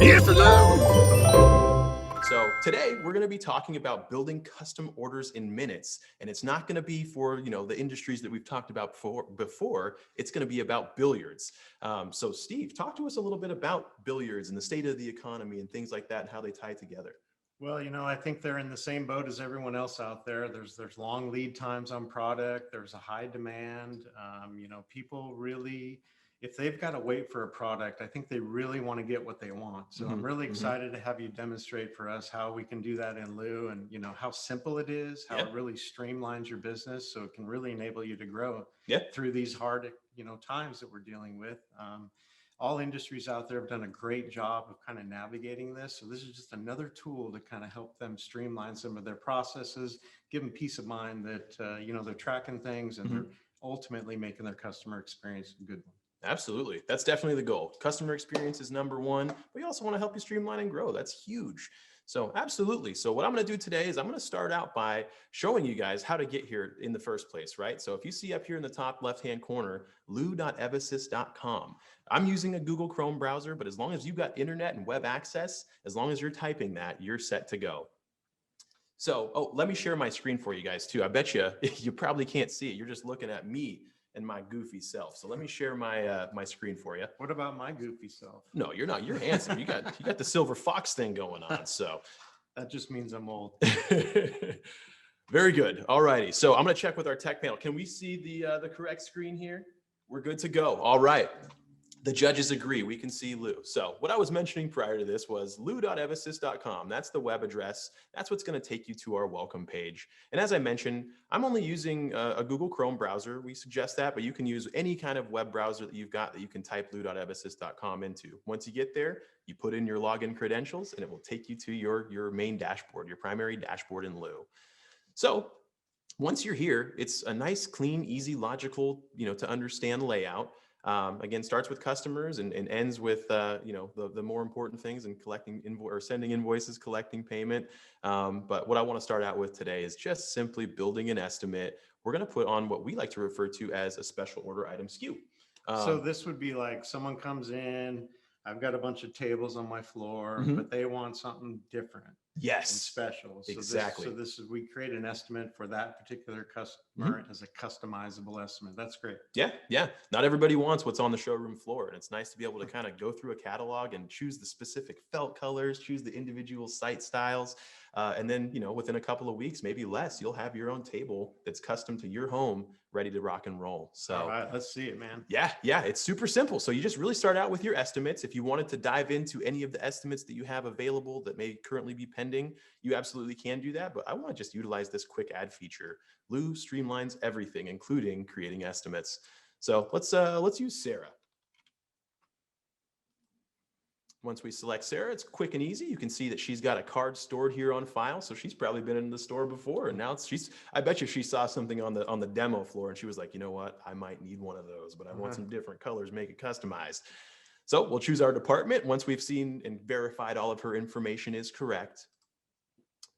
Yes, hello. So today we're going to be talking about building custom orders in minutes, and it's not going to be for the industries that we've talked about before. It's going to be about billiards. So Steve, talk to us a little bit about billiards and the state of the economy and things like that, and how they tie together. Well, I think they're in the same boat as everyone else out there. There's long lead times on product. There's a high demand. People really, if they've got to wait for a product, I think they really want to get what they want. So I'm really excited to have you demonstrate for us how we can do that in Lou, and how simple it is, how it really streamlines your business, so it can really enable you to grow through these hard, times that we're dealing with. All industries out there have done a great job of kind of navigating this. So this is just another tool to kind of help them streamline some of their processes, give them peace of mind that, they're tracking things and they're ultimately making their customer experience a good one. Absolutely. That's definitely the goal. Customer experience is number one, but we also want to help you streamline and grow. That's huge. So absolutely. So what I'm going to do today is I'm going to start out by showing you guys how to get here in the first place, right? So if you see up here in the top left-hand corner, lou.evasys.com. I'm using a Google Chrome browser, but as long as you've got internet and web access, as long as you're typing that, you're set to go. So, let me share my screen for you guys too. I bet you probably can't see it. You're just looking at me and my goofy self. So let me share my my screen for you. What about my goofy self? No, you're not. You're handsome. You got the silver fox thing going on. So that just means I'm old. Very good. All righty. So I'm going to check with our tech panel. Can we see the correct screen here? We're good to go. All right. The judges agree. We can see Lou. So what I was mentioning prior to this was lou.evasys.com. That's the web address. That's what's going to take you to our welcome page. And as I mentioned, I'm only using a Google Chrome browser. We suggest that, but you can use any kind of web browser that you've got that you can type lou.evasys.com into. Once you get there, you put in your login credentials and it will take you to your main dashboard, your primary dashboard in Lou. So once you're here, it's a nice, clean, easy, logical, to understand layout. Again, starts with customers and ends with, the more important things and collecting or sending invoices, collecting payment. But what I want to start out with today is just simply building an estimate. We're going to put on what we like to refer to as a special order item SKU. So this would be like someone comes in, I've got a bunch of tables on my floor, but they want something different. Yes. And special. So exactly. We create an estimate for that particular customer as a customizable estimate. That's great. Yeah. Not everybody wants what's on the showroom floor. And it's nice to be able to kind of go through a catalog and choose the specific felt colors, choose the individual site styles. And then, within a couple of weeks, maybe less, you'll have your own table that's custom to your home, ready to rock and roll. So all right, let's see it, man. Yeah, it's super simple. So you just really start out with your estimates. If you wanted to dive into any of the estimates that you have available that may currently be pending, you absolutely can do that. But I want to just utilize this quick add feature. Lou streamlines everything, including creating estimates. So let's use Sarah. Once we select Sarah, it's quick and easy. You can see that she's got a card stored here on file. So she's probably been in the store before. And now I bet you she saw something on the demo floor and she was like, you know what? I might need one of those, but I want some different colors, make it customized. So we'll choose our department. Once we've seen and verified all of her information is correct,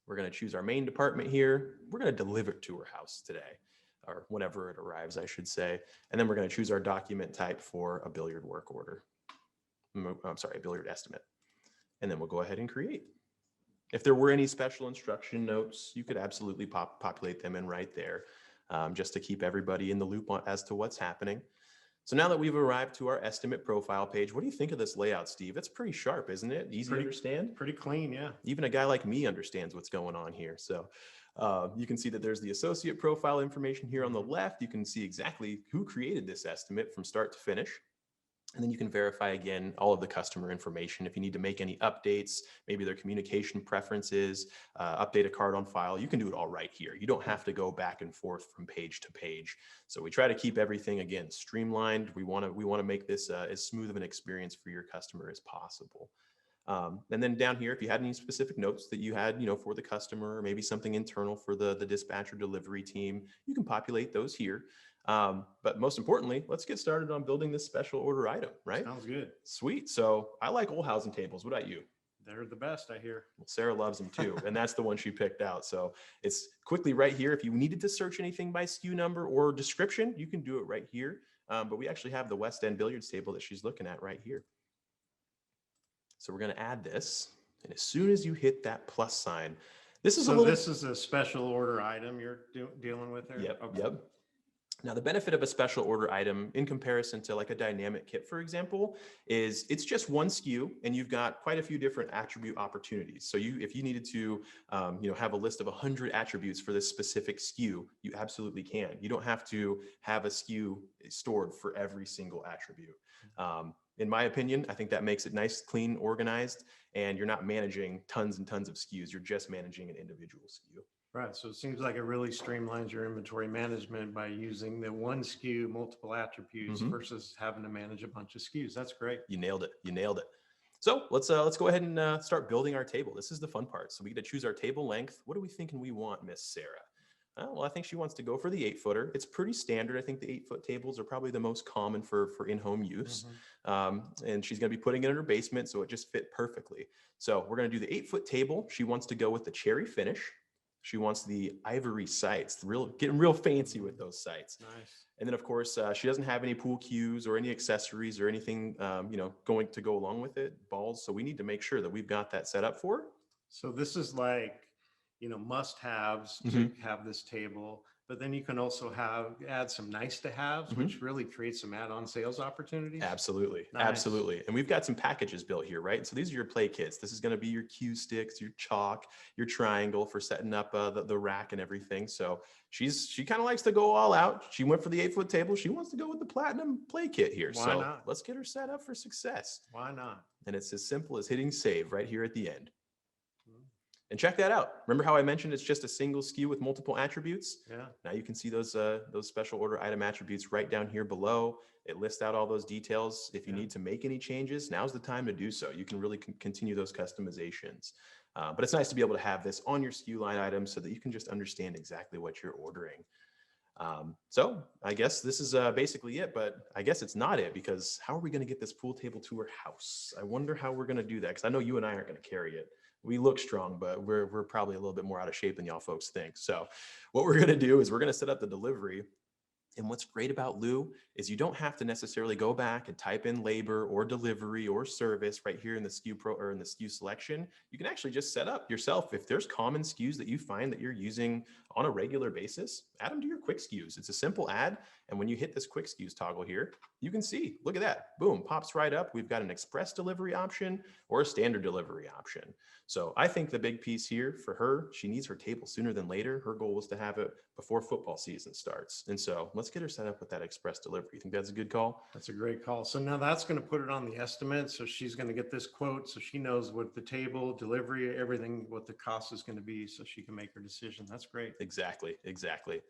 we're going to choose our main department here. We're going to deliver it to her house today, or whenever it arrives, I should say. And then we're going to choose our document type for a billiard work order. I'm sorry, a billiard estimate. And then we'll go ahead and create. If there were any special instruction notes, you could absolutely populate them in right there, just to keep everybody in the loop as to what's happening. So now that we've arrived to our estimate profile page, what do you think of this layout, Steve? It's pretty sharp, isn't it? Easy to understand? Pretty clean, yeah. Even a guy like me understands what's going on here. So you can see that there's the associate profile information here on the left. You can see exactly who created this estimate from start to finish. And then you can verify again all of the customer information. If you need to make any updates, maybe their communication preferences, update a card on file, you can do it all right here. You don't have to go back and forth from page to page. So we try to keep everything again streamlined. We want to make this as smooth of an experience for your customer as possible. And then down here, if you had any specific notes that you had, for the customer, or maybe something internal for the dispatch or delivery team, you can populate those here. But most importantly, let's get started on building this special order item, right? Sounds good. Sweet. So I like Olhausen tables. What about you? They're the best, I hear. Well, Sarah loves them too. And that's the one she picked out. So it's quickly right here. If you needed to search anything by SKU number or description, you can do it right here. But we actually have the West End Billiards table that she's looking at right here. So we're going to add this. And as soon as you hit that plus sign, this is a So little... this is a special order item you're dealing with there? Yep, Okay. yep. Now, the benefit of a special order item in comparison to like a dynamic kit, for example, is it's just one SKU and you've got quite a few different attribute opportunities. So if you needed to, have a list of 100 attributes for this specific SKU, you absolutely can. You don't have to have a SKU stored for every single attribute. In my opinion, I think that makes it nice, clean, organized, and you're not managing tons and tons of SKUs. You're just managing an individual SKU. Right. So it seems like it really streamlines your inventory management by using the one SKU, multiple attributes versus having to manage a bunch of SKUs. That's great. You nailed it. You nailed it. So let's go ahead and start building our table. This is the fun part. So we get to choose our table length. What are we thinking we want, Miss Sarah? Well, I think she wants to go for the 8-footer. It's pretty standard. I think the 8-foot tables are probably the most common for in-home use. And she's going to be putting it in her basement, so it just fit perfectly. So we're going to do the 8-foot table. She wants to go with the cherry finish. She wants the ivory sights, getting real fancy with those sights. Nice. And then, of course, she doesn't have any pool cues or any accessories or anything, going to go along with it, balls. So we need to make sure that we've got that set up for her. So this is like, must-haves to have this table, but then you can also add some nice-to-haves, which really creates some add-on sales opportunities. Absolutely. Nice. Absolutely. And we've got some packages built here, right? So these are your play kits. This is going to be your cue sticks, your chalk, your triangle for setting up the rack and everything. So she kind of likes to go all out. She went for the 8-foot table. She wants to go with the platinum play kit here. Why so not? Let's get her set up for success. Why not? And it's as simple as hitting save right here at the end. And check that out. Remember how I mentioned it's just a single SKU with multiple attributes? Yeah. Now you can see those special order item attributes right down here below. It lists out all those details. If you need to make any changes, now's the time to do so. You can really continue those customizations. But it's nice to be able to have this on your SKU line item so that you can just understand exactly what you're ordering. So I guess this is basically it, but I guess it's not it, because how are we going to get this pool table to her house? I wonder how we're going to do that, because I know you and I aren't going to carry it. We look strong, but we're probably a little bit more out of shape than y'all folks think. So what we're going to do is we're going to set up the delivery. And what's great about Lou is you don't have to necessarily go back and type in labor or delivery or service right here in the SKU or in the SKU selection. You can actually just set up yourself. If there's common SKUs that you find that you're using on a regular basis, add them to your quick SKUs. It's a simple add. And when you hit this quick SKUs toggle here, you can see, look at that, boom, pops right up. We've got an express delivery option or a standard delivery option. So I think the big piece here for her, she needs her table sooner than later. Her goal was to have it before football season starts. And so let's get her set up with that express delivery. You think that's a good call? That's a great call. So now that's going to put it on the estimate. So she's going to get this quote. So she knows what the table, delivery, everything, what the cost is going to be, so she can make her decision. That's great. Exactly. Exactly.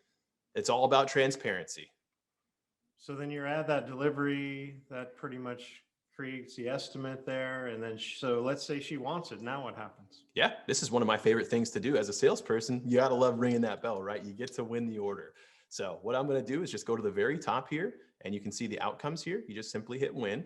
It's all about transparency. So then you add that delivery, that pretty much creates the estimate there. And then, so let's say she wants it. Now what happens? Yeah, this is one of my favorite things to do as a salesperson. You got to love ringing that bell, right? You get to win the order. So what I'm going to do is just go to the very top here, and you can see the outcomes here. You just simply hit win.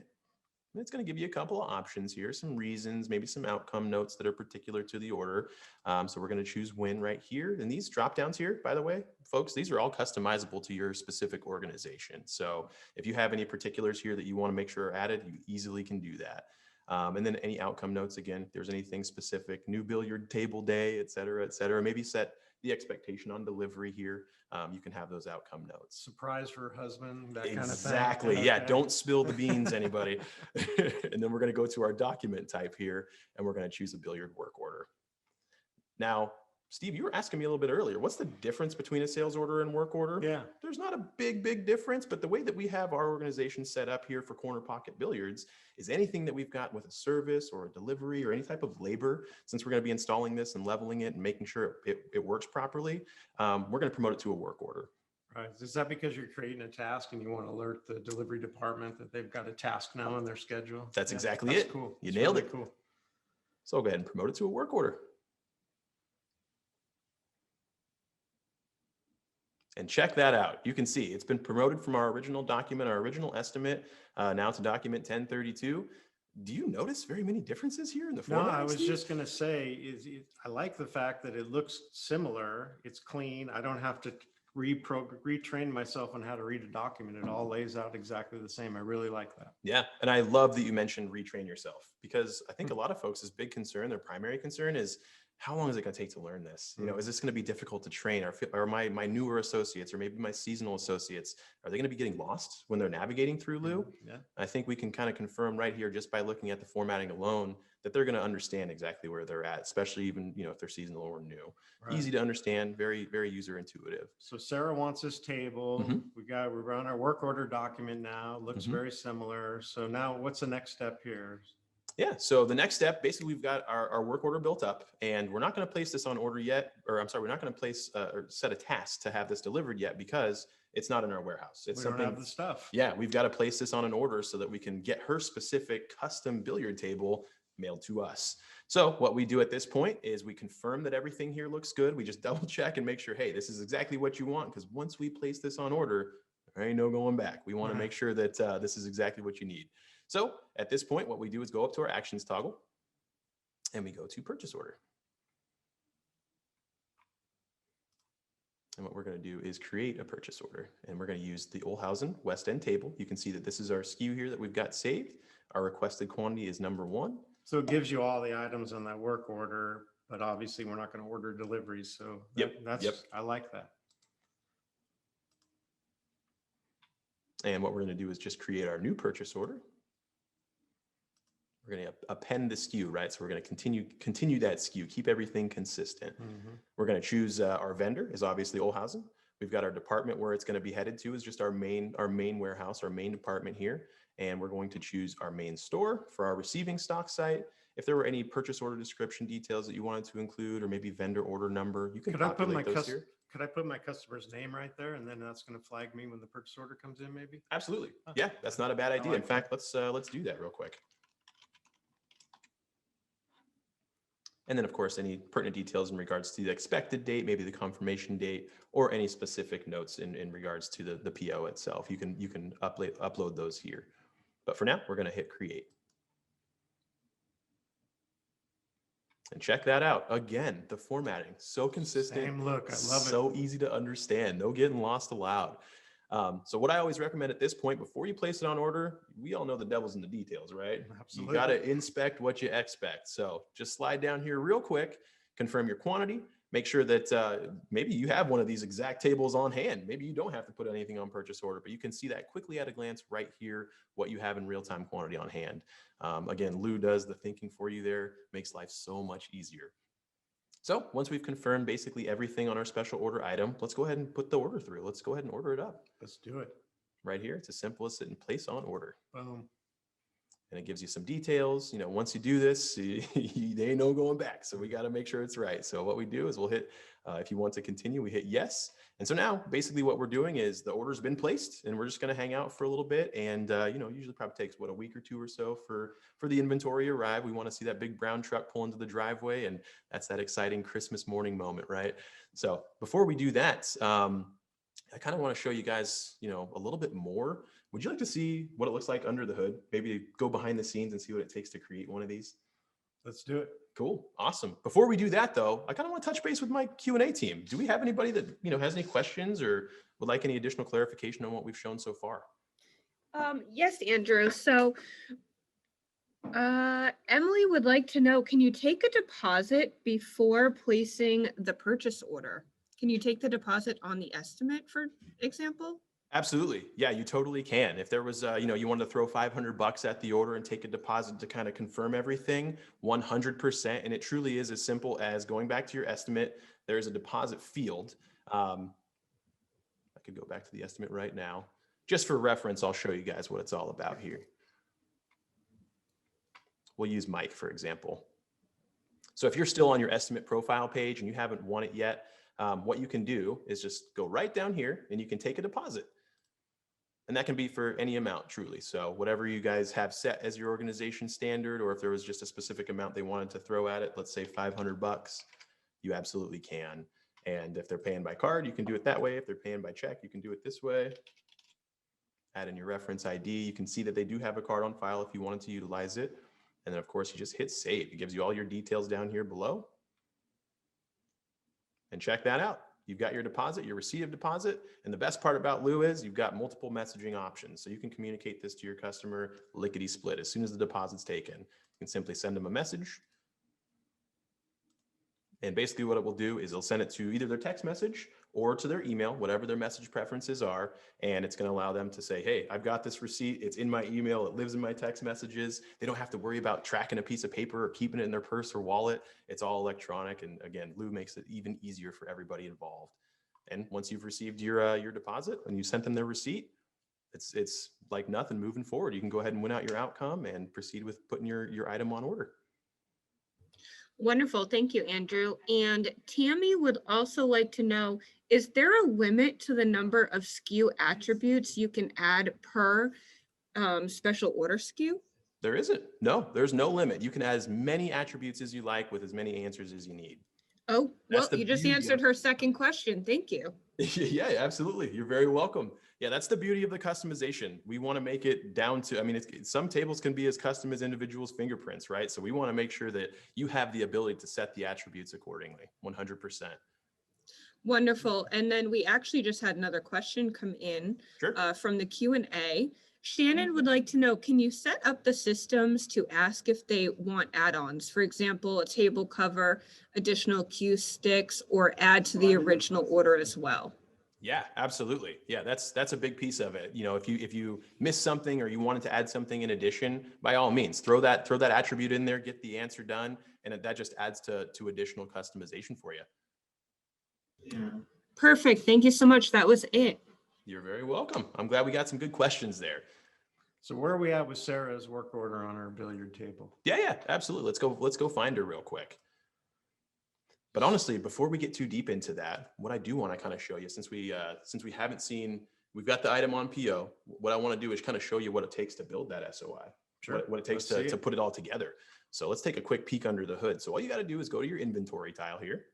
And it's going to give you a couple of options here, some reasons, maybe some outcome notes that are particular to the order. So we're going to choose win right here. And these drop downs here, by the way, folks, these are all customizable to your specific organization. So if you have any particulars here that you want to make sure are added, you easily can do that. And then any outcome notes, again, if there's anything specific, new billiard table day, et cetera, maybe set the expectation on delivery here. You can have those outcome notes. Surprise for her husband, that kind of thing. Exactly. Yeah. Don't spill the beans, anybody. And then we're going to go to our document type here, and we're going to choose a billiard work order. Now, Steve, you were asking me a little bit earlier, what's the difference between a sales order and work order? Yeah. There's not a big difference, but the way that we have our organization set up here for Corner Pocket Billiards is anything that we've got with a service or a delivery or any type of labor, since we're going to be installing this and leveling it and making sure it works properly, we're going to promote it to a work order. Right. Is that because you're creating a task and you want to alert the delivery department that they've got a task now on their schedule? That's exactly that's it. Cool. You It's nailed really it. Cool. So I'll go ahead and promote it to a work order. And check that out. You can see it's been promoted from our original document, our original estimate, now to document 1032. Do you notice very many differences here in the No, format? I was Steve? just going to say, I like the fact that it looks similar. It's clean. I don't have to retrained myself on how to read a document. It all lays out exactly the same. I really like that. Yeah. And I love that you mentioned retrain yourself, because I think a lot of folks' big concern, their primary concern is, how long is it going to take to learn this? You know, is this going to be difficult to train? Or my newer associates, or maybe my seasonal associates, are they going to be getting lost when they're navigating through Lou? Yeah. I think we can kind of confirm right here, just by looking at the formatting alone, that they're going to understand exactly where they're at, especially even, you know, if they're seasonal or new. Right. Easy to understand, very, very user intuitive. So Sarah wants this table. We're on our work order document now. Looks very similar. So now what's the next step here? Yeah, so the next step, basically, we've got our work order built up, and we're not going to place this on order yet, or I'm sorry, we're not going to place or set a task to have this delivered yet, because it's not in our warehouse. It's we don't have the stuff. Yeah, we've got to place this on an order so that we can get her specific custom billiard table mailed to us. So what we do at this point is we confirm that everything here looks good. We just double check and make sure, hey, this is exactly what you want, because once we place this on order, there ain't no going back. We want to make sure that this is exactly what you need. So at this point, what we do is go up to our actions toggle, and we go to purchase order. And what we're going to do is create a purchase order, and we're going to use the Olhausen West End table. You can see that this is our SKU here that we've got saved. Our requested quantity is number 1. So it gives you all the items on that work order, but obviously we're not going to order deliveries. So I like that. And what we're going to do is just create our new purchase order. We're going to append the SKU, right? So we're going to continue that SKU, keep everything consistent. We're going to choose our vendor is obviously Olhausen. We've got our department where it's going to be headed to is just our main warehouse, our main department here. And we're going to choose our main store for our receiving stock site. If there were any purchase order description details that you wanted to include, or maybe vendor order number, you can populate those here. Could I put my customer's name right there, and then that's going to flag me when the purchase order comes in, maybe? Absolutely. Yeah, that's not a bad idea. In fact, let's do that real quick. And then, of course, any pertinent details in regards to the expected date, maybe the confirmation date, or any specific notes in regards to the PO itself. You can upload those here. But for now, we're going to hit create. And check that out. Again, the formatting, so consistent. Same look. I love it. So easy to understand. No getting lost allowed. So what I always recommend at this point, before you place it on order, we all know the devil's in the details, right? Absolutely. You got to inspect what you expect. So just slide down here real quick, confirm your quantity, make sure that maybe you have one of these exact tables on hand. Maybe you don't have to put anything on purchase order, but you can see that quickly at a glance right here, what you have in real-time quantity on hand. Again, Lou does the thinking for you there, makes life so much easier. So once we've confirmed basically everything on our special order item, let's go ahead and put the order through. Let's go ahead and order it up. Let's do it. Right here, it's as simple as hit and place on order. Boom. And it gives you some details. You know, once you do this, they ain't no going back. So we got to make sure it's right. So what we do is we'll hit, if you want to continue, we hit yes. And so now basically what we're doing is the order's been placed, and we're just going to hang out for a little bit. And, you know, usually probably takes a week or 2 or so for the inventory to arrive. We want to see that big brown truck pull into the driveway. And that's that exciting Christmas morning moment, right? So before we do that, I kind of want to show you guys, you know, a little bit more. Would you like to see what it looks like under the hood? Maybe go behind the scenes and see what it takes to create one of these. Let's do it. Cool. Awesome. Before we do that, though, I kind of want to touch base with my Q&A team. Do we have anybody that, you know, has any questions or would like any additional clarification on what we've shown so far? Yes, Andrew. So Emily would like to know, can you take a deposit before placing the purchase order? Can you take the deposit on the estimate, for example? Absolutely. Yeah, you totally can. If there was, you know, you wanted to throw $500 at the order and take a deposit to kind of confirm everything, 100%. And it truly is as simple as going back to your estimate. There's a deposit field. I could go back to the estimate right now. Just for reference, I'll show you guys what it's all about here. We'll use Mike, for example. So if you're still on your estimate profile page and you haven't won it yet, what you can do is just go right down here and you can take a deposit. And that can be for any amount, truly. So whatever you guys have set as your organization standard, or if there was just a specific amount they wanted to throw at it, let's say $500, you absolutely can. And if they're paying by card, you can do it that way. If they're paying by check, you can do it this way. Add in your reference ID. You can see that they do have a card on file if you wanted to utilize it. And then of course you just hit save. It gives you all your details down here below. And check that out. You've got your deposit, your receipt of deposit. And the best part about Lou is you've got multiple messaging options. So you can communicate this to your customer lickety split. As soon as the deposit's taken, you can simply send them a message. And basically what it will do is it'll send it to either their text message or to their email, whatever their message preferences are. And it's going to allow them to say, hey, I've got this receipt. It's in my email. It lives in my text messages. They don't have to worry about tracking a piece of paper or keeping it in their purse or wallet. It's all electronic. And again, Lou makes it even easier for everybody involved. And once you've received your deposit and you sent them their receipt, it's like nothing moving forward. You can go ahead and win out your outcome and proceed with putting your item on order. Wonderful. Thank you, Andrew. And Tammy would also like to know, is there a limit to the number of SKU attributes you can add per special order SKU? There isn't. No, there's no limit. You can add as many attributes as you like with as many answers as you need. Oh, That's well, the you just beauty answered of her second question. Thank you. Yeah, absolutely. You're very welcome. Yeah, that's the beauty of the customization. We want to make it down to, I mean, some tables can be as custom as individuals' fingerprints, right? So we want to make sure that you have the ability to set the attributes accordingly, 100%. Wonderful. And then we actually just had another question come in Sure. from the Q&A. Shannon would like to know, can you set up the systems to ask if they want add-ons? For example, a table cover, additional cue sticks, or add to the original order as well? Yeah, absolutely. Yeah, that's a big piece of it. You know, if you miss something or you wanted to add something in addition, by all means, throw that attribute in there, get the answer done, and that just adds to additional customization for you. Perfect. Thank you so much. That was it. You're very welcome. I'm glad we got some good questions there. So where are we at with Sarah's work order on our billiard table? Yeah, absolutely. Let's go find her real quick. But honestly, before we get too deep into that, what I do want to kind of show you, since we haven't seen, we've got the item on PO. What I want to do is kind of show you what it takes to build that SOI, Sure. what it takes to put it all together. So let's take a quick peek under the hood. So all you got to do is go to your inventory tile here.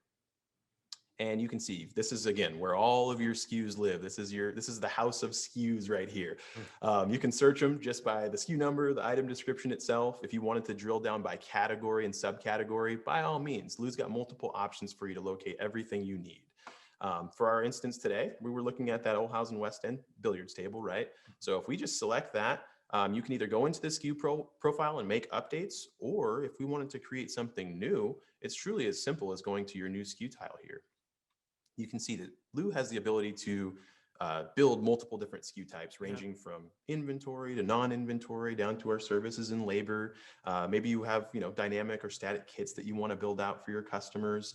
And you can see this is, again, where all of your SKUs live. This is the house of SKUs right here. You can search them just by the SKU number, the item description itself. If you wanted to drill down by category and subcategory, by all means, Lou's got multiple options for you to locate everything you need. For our instance today, we were looking at that Olhausen West End billiards table, right? So if we just select that, you can either go into the SKU profile and make updates, or if we wanted to create something new, it's truly as simple as going to your new SKU tile here. You can see that Lou has the ability to build multiple different SKU types, ranging from inventory to non-inventory down to our services and labor. Maybe you have, dynamic or static kits that you want to build out for your customers,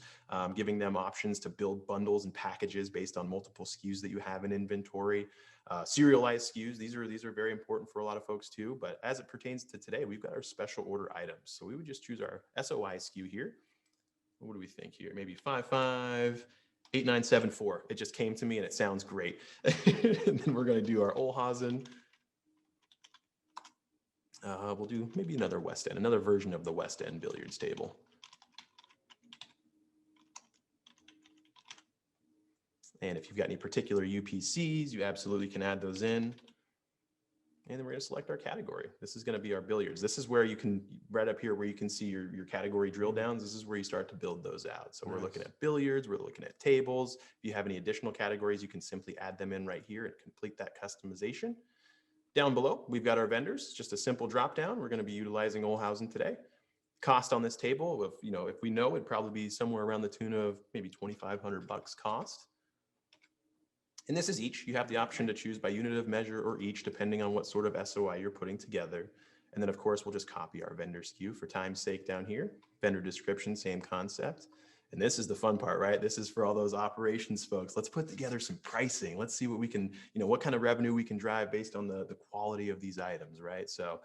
giving them options to build bundles and packages based on multiple SKUs that you have in inventory. Serialized SKUs, these are very important for a lot of folks too. But as it pertains to today, we've got our special order items. So we would just choose our SOI SKU here. What do we think here? Maybe 558974. It just came to me and it sounds great. And then we're going to do our Olhausen. We'll do maybe another West End, another version of the West End billiards table. And if you've got any particular UPCs, you absolutely can add those in. And then we're going to select our category. This is going to be our billiards. This is where you can, right up here where you can see your category drill downs, this is where you start to build those out. So we're looking at billiards, we're looking at tables. If you have any additional categories, you can simply add them in right here and complete that customization. Down below, we've got our vendors, just a simple drop down. We're going to be utilizing Olhausen today. Cost on this table, if we know, it'd probably be somewhere around the tune of maybe $2,500 cost. And this is each. You have the option to choose by unit of measure or each, depending on what sort of SOI you're putting together. And then, of course, we'll just copy our vendor SKU for time's sake down here. Vendor description, same concept. And this is the fun part, right? This is for all those operations folks. Let's put together some pricing. Let's see what we can, what kind of revenue we can drive based on the quality of these items, right? So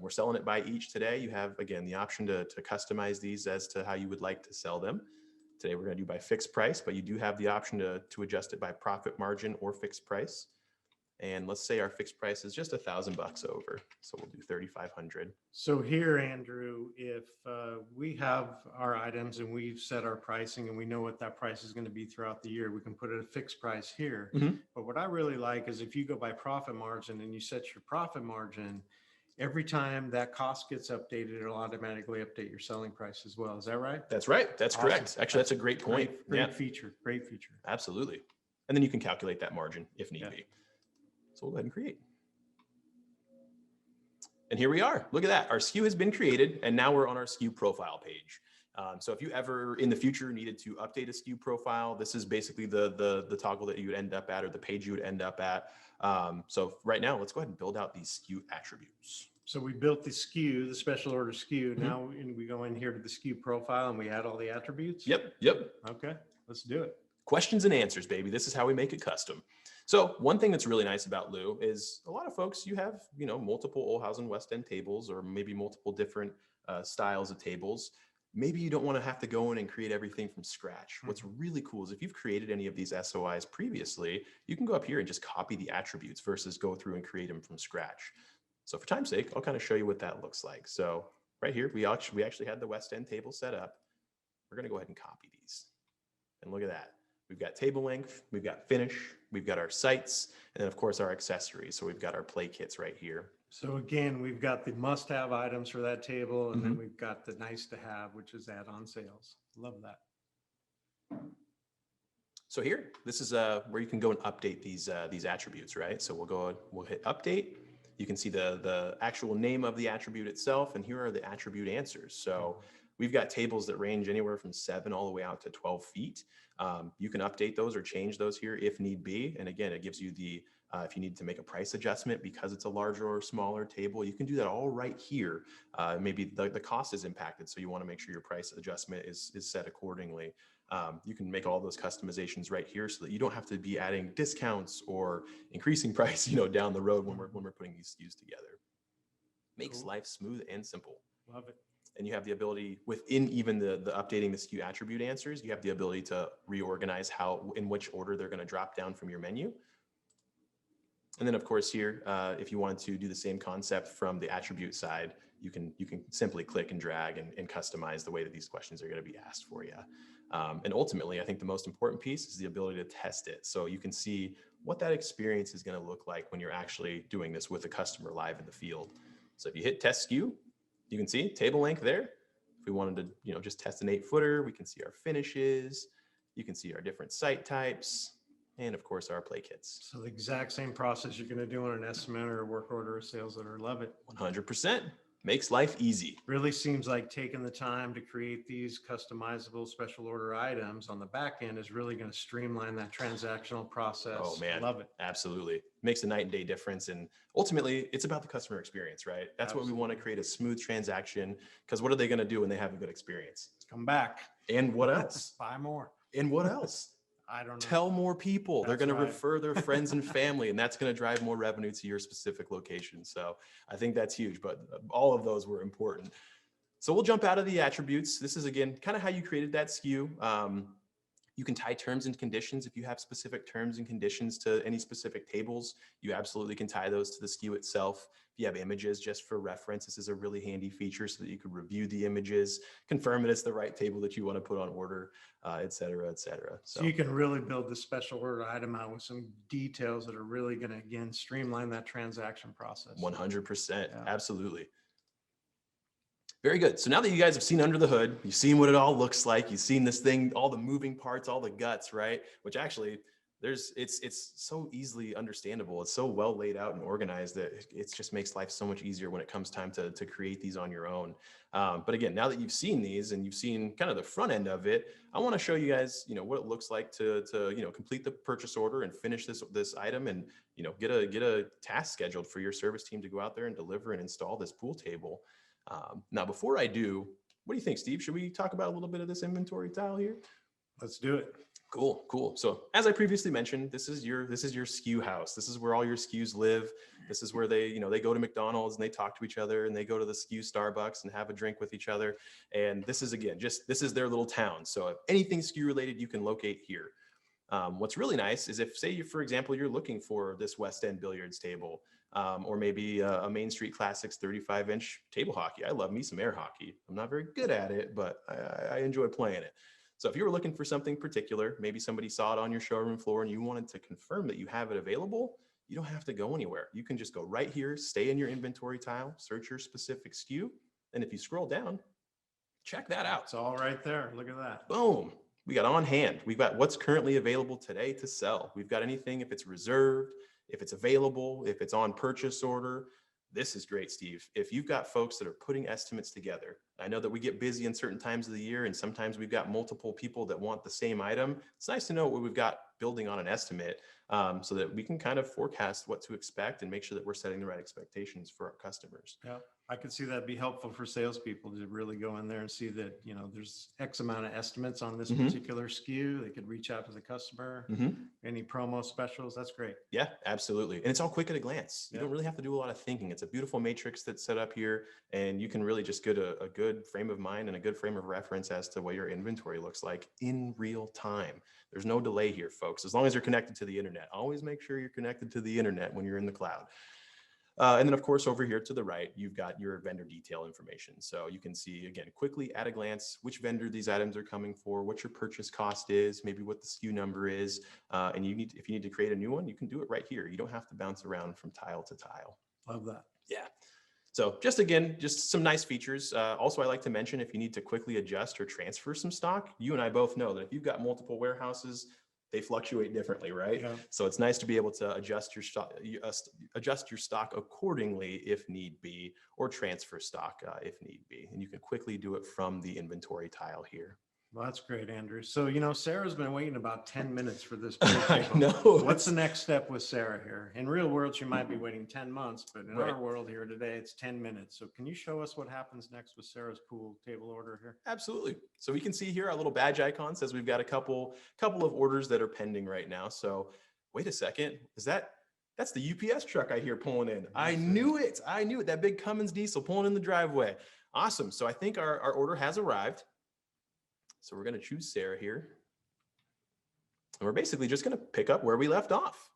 we're selling it by each today. You have, again, the option to customize these as to how you would like to sell them. Today, we're going to do by fixed price, but you do have the option to adjust it by profit margin or fixed price. And let's say our fixed price is just $1,000 over. So we'll do 3,500. So here, Andrew, if we have our items and we've set our pricing and we know what that price is going to be throughout the year, we can put it at a fixed price here. Mm-hmm. But what I really like is if you go by profit margin and you set your profit margin, every time that cost gets updated, it'll automatically update your selling price as well. Is that right? That's right. That's Awesome. correct. Actually, that's a great point. Great feature. Great feature. Absolutely. And then you can calculate that margin if need Yeah. be. So we'll go ahead and create. And here we are. Look at that. Our SKU has been created, and now we're on our SKU profile page. So if you ever in the future needed to update a SKU profile, this is basically the toggle that you would end up at, or the page you would end up at. So right now, let's go ahead and build out these SKU attributes. So we built the SKU, the special order SKU. Now we go in here to the SKU profile and we add all the attributes. Yep. Okay, let's do it. Questions and answers, baby. This is how we make it custom. So one thing that's really nice about Lou is a lot of folks, you have, multiple Old House and West End tables, or maybe multiple different styles of tables. Maybe you don't want to have to go in and create everything from scratch. What's really cool is if you've created any of these SOIs previously, you can go up here and just copy the attributes versus go through and create them from scratch. So for time's sake, I'll kind of show you what that looks like. So right here, we actually had the West End table set up. We're going to go ahead and copy these. And look at that. We've got table length, we've got finish, we've got our sights, and then of course our accessories. So we've got our play kits right here. So again, we've got the must-have items for that table, and then we've got the nice-to-have, which is add-on sales. Love that. So here, this is where you can go and update these attributes, right? So we'll hit update. You can see the actual name of the attribute itself, and here are the attribute answers. So we've got tables that range anywhere from 7 all the way out to 12 feet. You can update those or change those here if need be. And again, it gives you the, if you need to make a price adjustment because it's a larger or smaller table, you can do that all right here. Maybe the cost is impacted, so you want to make sure your price adjustment is set accordingly. You can make all those customizations right here so that you don't have to be adding discounts or increasing price, down the road when we're putting these SKUs together. Makes life smooth and simple. Love it. And you have the ability within even the updating the SKU attribute answers, you have the ability to reorganize in which order they're going to drop down from your menu. And then of course here, if you wanted to do the same concept from the attribute side, you can simply click and drag and customize the way that these questions are going to be asked for you. And ultimately, I think the most important piece is the ability to test it. So you can see what that experience is going to look like when you're actually doing this with a customer live in the field. So if you hit test SKU, you can see table length there. If we wanted to, just test an 8-footer, we can see our finishes. You can see our different site types, and of course our play kits. So the exact same process you're going to do on an estimate or a work order or sales order. Love it. 100%. Makes life easy. Really seems like taking the time to create these customizable special order items on the back end is really going to streamline that transactional process. Oh man, love it. Absolutely. Makes a night and day difference. And ultimately it's about the customer experience, right? That's what we want to create, a smooth transaction, because what are they going to do when they have a good experience? Come back. And what else? Buy more. And what else? I don't know. Tell more people. They're That's going to right. refer their friends and family, and that's going to drive more revenue to your specific location. So I think that's huge, but all of those were important. So we'll jump out of the attributes. This is, again, kind of how you created that SKU. You can tie terms and conditions. If you have specific terms and conditions to any specific tables, you absolutely can tie those to the SKU itself. If you have images just for reference, this is a really handy feature so that you can review the images, confirm that it's the right table that you want to put on order, et cetera, et cetera. So you can really build the special order item out with some details that are really going to, again, streamline that transaction process. 100%. Yeah. Absolutely. Very good. So now that you guys have seen under the hood, you've seen what it all looks like, you've seen this thing, all the moving parts, all the guts, right? Which actually it's so easily understandable. It's so well laid out and organized that it just makes life so much easier when it comes time to create these on your own. But again, now that you've seen these and you've seen kind of the front end of it, I want to show you guys, what it looks like to complete the purchase order and finish this item and, get a task scheduled for your service team to go out there and deliver and install this pool table. Now, before I do, what do you think, Steve? Should we talk about a little bit of this inventory tile here? Let's do it. Cool. So as I previously mentioned, this is your SKU house. This is where all your SKUs live. This is where they go to McDonald's and they talk to each other, and they go to the SKU Starbucks and have a drink with each other. And this is, again, this is their little town. So if anything SKU related, you can locate here. What's really nice is if, say, for example, you're looking for this West End billiards table, or maybe a Main Street Classics 35-inch table hockey. I love me some air hockey. I'm not very good at it, but I enjoy playing it. So if you were looking for something particular, maybe somebody saw it on your showroom floor and you wanted to confirm that you have it available, you don't have to go anywhere. You can just go right here, stay in your inventory tile, search your specific SKU. And if you scroll down, check that out. It's all right there. Look at that. Boom. We got on hand. We've got what's currently available today to sell. We've got anything, if it's reserved, if it's available, if it's on purchase order. This is great, Steve. If you've got folks that are putting estimates together, I know that we get busy in certain times of the year, and sometimes we've got multiple people that want the same item. It's nice to know what we've got building on an estimate, so that we can kind of forecast what to expect and make sure that we're setting the right expectations for our customers. Yeah, I could see that be helpful for salespeople to really go in there and see that, there's X amount of estimates on this particular SKU. They could reach out to the customer. Any promo specials, that's great. Yeah, absolutely. And it's all quick at a glance. You Yeah. don't really have to do a lot of thinking. It's a beautiful matrix that's set up here, and you can really just get a good frame of mind and a good frame of reference as to what your inventory looks like in real time. There's no delay here, folks. As long as you're connected to the internet, always make sure you're connected to the internet when you're in the cloud. And then, of course, over here to the right, you've got your vendor detail information. So you can see, again, quickly at a glance, which vendor these items are coming for, what your purchase cost is, maybe what the SKU number is. And if you need to create a new one, you can do it right here. You don't have to bounce around from tile to tile. Love that. Yeah. So just some nice features. Also, I like to mention, if you need to quickly adjust or transfer some stock, you and I both know that if you've got multiple warehouses, they fluctuate differently, right? Yeah. So it's nice to be able to adjust your stock accordingly if need be, or transfer stock if need be. And you can quickly do it from the inventory tile here. Well, that's great, Andrew. So, Sarah's been waiting about 10 minutes for this. I know. What's the next step with Sarah here? In real world, she might be waiting 10 months, but in Right. our world here today, it's 10 minutes. So can you show us what happens next with Sarah's pool table order here? Absolutely. So we can see here our little badge icon says we've got a couple of orders that are pending right now. So wait a second, that's the UPS truck I hear pulling in. I knew it. That big Cummins diesel pulling in the driveway. Awesome. So I think our order has arrived. So we're going to choose Sarah here. And we're basically just going to pick up where we left off.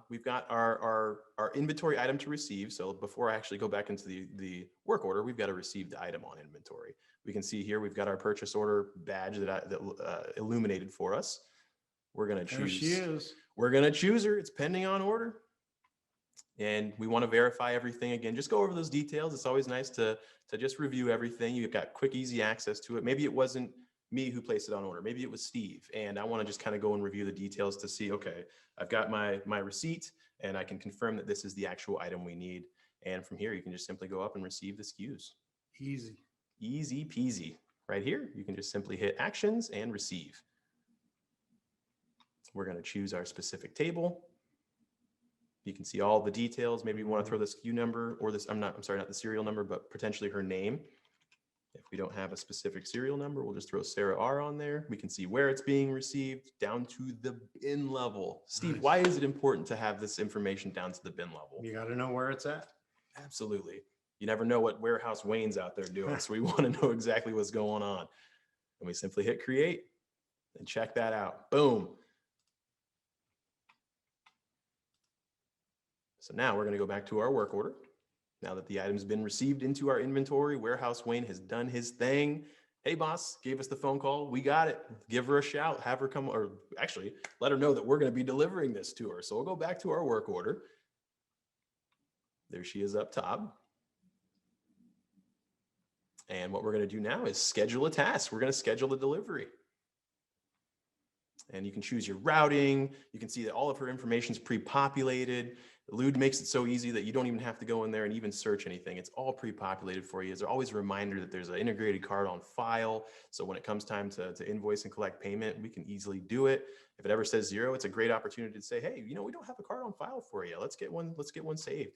We've got our inventory item to receive. So before I actually go back into the work order, we've got to receive the item on inventory. We can see here we've got our purchase order badge that illuminated for us. We're going to choose. There she is. We're going to choose her. It's pending on order. And we want to verify everything again. Just go over those details. It's always nice to just review everything. You've got quick, easy access to it. Maybe it wasn't me who placed it on order. Maybe it was Steve. And I want to just kind of go and review the details to see, okay, I've got my receipt and I can confirm that this is the actual item we need. And from here, you can just simply go up and receive the SKUs. Easy. Easy peasy. Right here, you can just simply hit actions and receive. We're going to choose our specific table. You can see all the details. Maybe you want to throw the SKU number or this, not the serial number, but potentially her name. If we don't have a specific serial number, we'll just throw Sarah R on there. We can see where it's being received down to the bin level. Steve, Nice. Why is it important to have this information down to the bin level? You got to know where it's at. Absolutely. You never know what warehouse Wayne's out there doing. So we want to know exactly what's going on. And we simply hit create and check that out. Boom. So now we're going to go back to our work order. Now that the item's been received into our inventory, Warehouse Wayne has done his thing. Hey, boss, gave us the phone call. We got it. Give her a shout. Have her come, or actually let her know that we're going to be delivering this to her. So we'll go back to our work order. There she is up top. And what we're going to do now is schedule a task. We're going to schedule a delivery. And you can choose your routing. You can see that all of her information is pre-populated. Lude makes it so easy that you don't even have to go in there and even search anything. It's all pre-populated for you. There's always a reminder that there's an integrated card on file. So when it comes time to invoice and collect payment, we can easily do it. If it ever says 0, it's a great opportunity to say, hey, we don't have a card on file for you. Let's get one saved.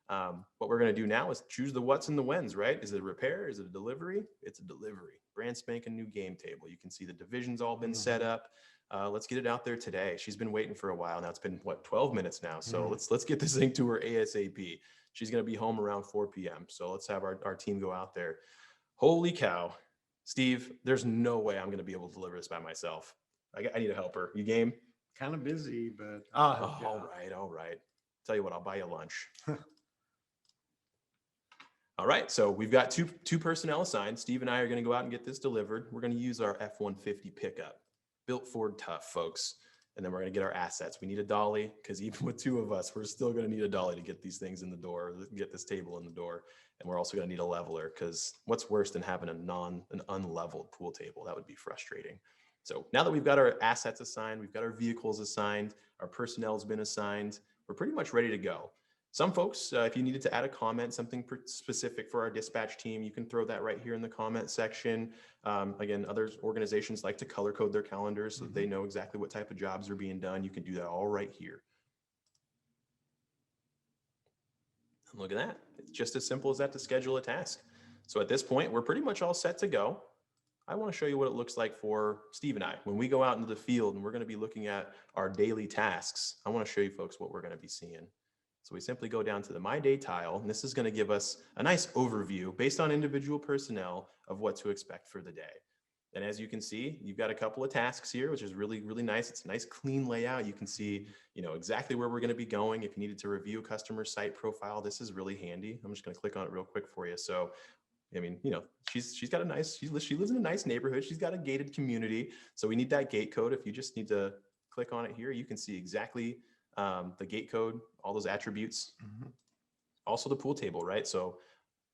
What we're going to do now is choose the what's and the when's, right? Is it a repair? Is it a delivery? It's a delivery. Brand spanking new game table. You can see the division's all been set up. Let's get it out there today. She's been waiting for a while now. It's been 12 minutes now. So let's get this thing to her ASAP. She's going to be home around 4 p.m. So let's have our team go out there. Holy cow. Steve, there's no way I'm going to be able to deliver this by myself. I need a helper. You game? Kind of busy, but All right. Tell you what, I'll buy you lunch. All right, so we've got two personnel assigned. Steve and I are going to go out and get this delivered. We're going to use our F-150 pickup. Built Ford tough, folks. And then we're going to get our assets. We need a dolly because even with 2 of us, we're still going to need a dolly to get these things in the door, get this table in the door. And we're also going to need a leveler because what's worse than having an unleveled pool table? That would be frustrating. So now that we've got our assets assigned, we've got our vehicles assigned, our personnel has been assigned, we're pretty much ready to go. Some folks, if you needed to add a comment, something specific for our dispatch team, you can throw that right here in the comment section. Again, other organizations like to color code their calendars so that they know exactly what type of jobs are being done. You can do that all right here. And look at that. It's just as simple as that to schedule a task. So at this point, we're pretty much all set to go. I want to show you what it looks like for Steve and I. When we go out into the field and we're going to be looking at our daily tasks, I want to show you folks what we're going to be seeing. So we simply go down to the My Day tile, and this is going to give us a nice overview based on individual personnel of what to expect for the day. And as you can see, you've got a couple of tasks here, which is really, really nice. It's a nice clean layout. You can see, exactly where we're going to be going. If you needed to review a customer site profile, this is really handy. I'm just going to click on it real quick for you. So, I mean, she's got a nice, she lives in a nice neighborhood. She's got a gated community. So we need that gate code. If you just need to click on it here, you can see exactly the gate code, all those attributes, also the pool table, right? So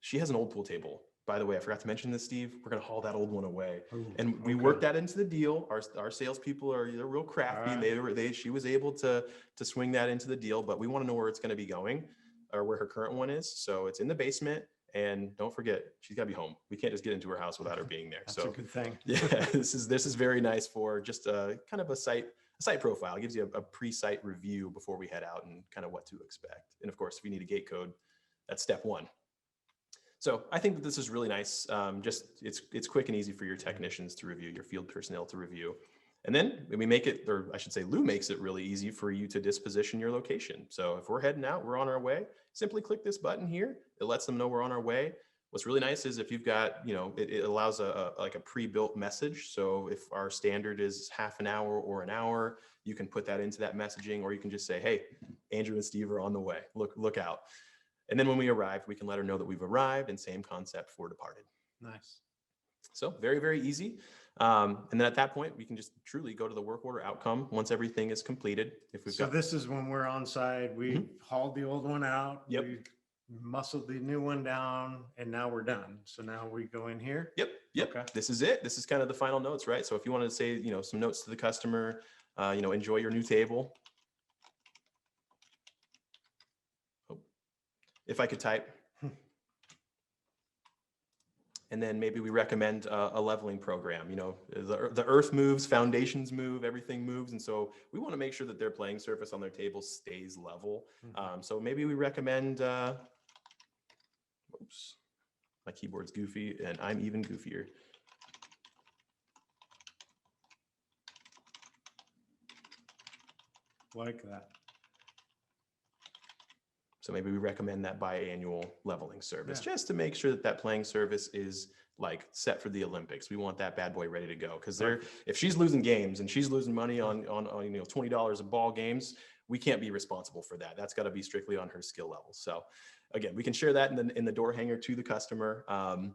she has an old pool table. By the way, I forgot to mention this, Steve. We're going to haul that old one away. Ooh, and we worked that into the deal. Our salespeople they're real crafty. Right. She was able to swing that into the deal, but we want to know where it's going to be going or where her current one is. So it's in the basement. And don't forget, she's got to be home. We can't just get into her house without her being there. That's a good thing. Yeah, this is very nice for just a kind of a site profile. It gives you a pre-site review before we head out and kind of what to expect. And of course, if you need a gate code, that's step 1. So I think that this is really nice. It's quick and easy for your technicians to review, your field personnel to review. And then we make it, or I should say Lou makes it really easy for you to disposition your location. So if we're heading out, we're on our way, simply click this button here. It lets them know we're on our way. What's really nice is if you've got, it allows a pre-built message. So if our standard is half an hour or an hour, you can put that into that messaging, or you can just say, hey, Andrew and Steve are on the way. Look out. And then when we arrive, we can let her know that we've arrived, and same concept for departed. Nice. So very, very easy. And then at that point, we can just truly go to the work order outcome once everything is completed. This is when we're on site, we hauled the old one out. Yep. We muscled the new one down, and now we're done. So now we go in here. Yep. Okay. This is it. This is kind of the final notes, right? So if you wanted to say, some notes to the customer, enjoy your new table. Oh, if I could type. And then maybe we recommend a leveling program. The earth moves, foundations move, everything moves. And so we want to make sure that their playing surface on their table stays level. So maybe we recommend, oops, my keyboard's goofy and I'm even goofier. Like that. So maybe we recommend that biannual leveling service just to make sure that playing service is set for the Olympics. We want that bad boy ready to go, because if she's losing games and she's losing money on $20 a ball games, we can't be responsible for that. That's got to be strictly on her skill level. So again, we can share that in the door hanger to the customer. And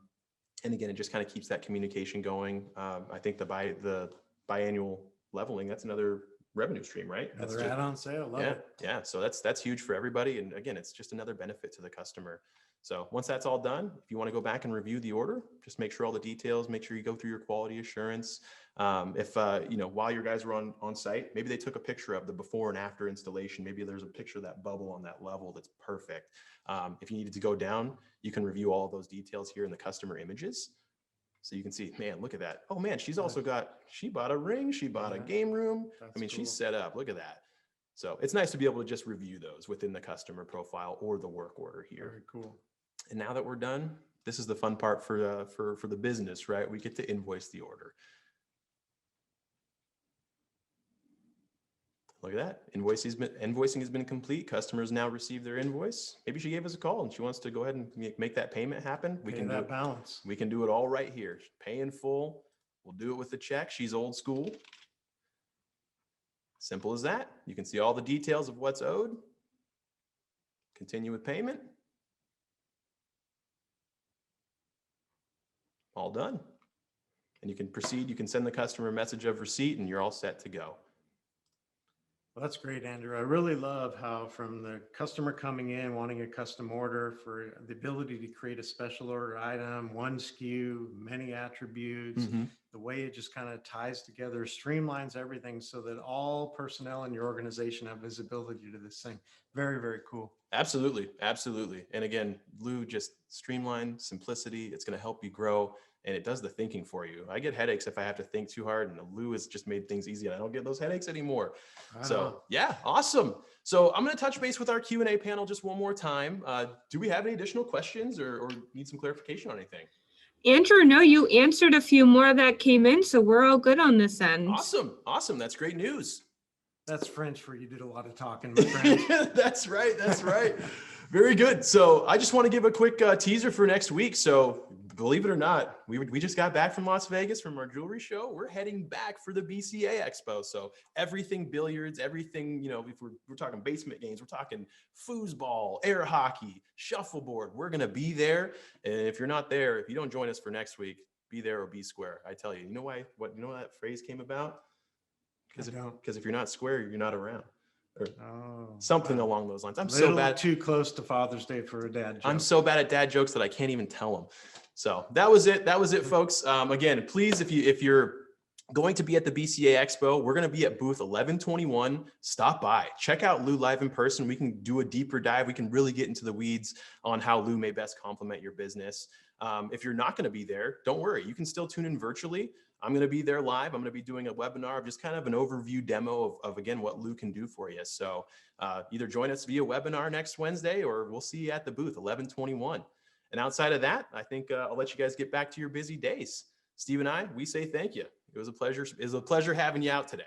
again, it just kind of keeps that communication going. I think the biannual leveling, that's another revenue stream, right? Another add-on sale. Love it. Yeah. So that's huge for everybody. And again, it's just another benefit to the customer. So once that's all done, if you want to go back and review the order, just make sure all the details, make sure you go through your quality assurance. If while your guys were on site, maybe they took a picture of the before and after installation. Maybe there's a picture of that bubble on that level that's perfect. If you needed to go down, you can review all of those details here in the customer images. So you can see, man, look at that. Oh man, she bought a ring. She bought a game room. She's set up. Look at that. So it's nice to be able to just review those within the customer profile or the work order here. Very cool. And now that we're done, this is the fun part for the business, right? We get to invoice the order. Look at that. Invoicing has been complete. Customers now receive their invoice. Maybe she gave us a call and she wants to go ahead and make that payment happen. We can that balance. We can do it all right here. Pay in full. We'll do it with the check. She's old school. Simple as that. You can see all the details of what's owed. Continue with payment. All done. And you can proceed. You can send the customer a message of receipt and you're all set to go. Well, that's great, Andrew. I really love how from the customer coming in, wanting a custom order, for the ability to create a special order item, one SKU, many attributes, Mhm. the way it just kind of ties together, streamlines everything so that all personnel in your organization have visibility to this thing. Very, very cool. Absolutely. Absolutely. And again, Lou, just streamline, simplicity. It's going to help you grow, and it does the thinking for you. I get headaches if I have to think too hard, and Lou has just made things easy, and I don't get those headaches anymore. Right on. So yeah, awesome. So I'm going to touch base with our Q&A panel just one more time. Do we have any additional questions or need some clarification on anything? Andrew, no, you answered a few more that came in, so we're all good on this end. Awesome. Awesome. That's great news. That's French for you did a lot of talking, my friend. That's right. That's right. Very good. So I just want to give a quick teaser for next week. So believe it or not, we just got back from Las Vegas from our jewelry show. We're heading back for the BCA Expo. So everything billiards, everything, you know, if we're talking basement games, we're talking foosball, air hockey, shuffleboard. We're going to be there. And if you're not there, if you don't join us for next week, be there or be square. I tell you, you know why? You know how that phrase came about? Because if you're not square, you're not around, or something along those lines. I'm so bad. Too close to Father's Day for a dad joke. I'm so bad at dad jokes that I can't even tell them. So that was it. That was it, folks. Again, please, if you're going to be at the BCA Expo, we're going to be at booth 1121. Stop by, check out Lou live in person. We can do a deeper dive. We can really get into the weeds on how Lou may best complement your business. If you're not going to be there, don't worry. You can still tune in virtually. I'm going to be there live. I'm going to be doing a webinar of just kind of an overview demo of again, what Lou can do for you. So either join us via webinar next Wednesday, or we'll see you at the booth 1121. And outside of that, I think I'll let you guys get back to your busy days. Steve and I, we say thank you. It was a pleasure. It was a pleasure having you out today.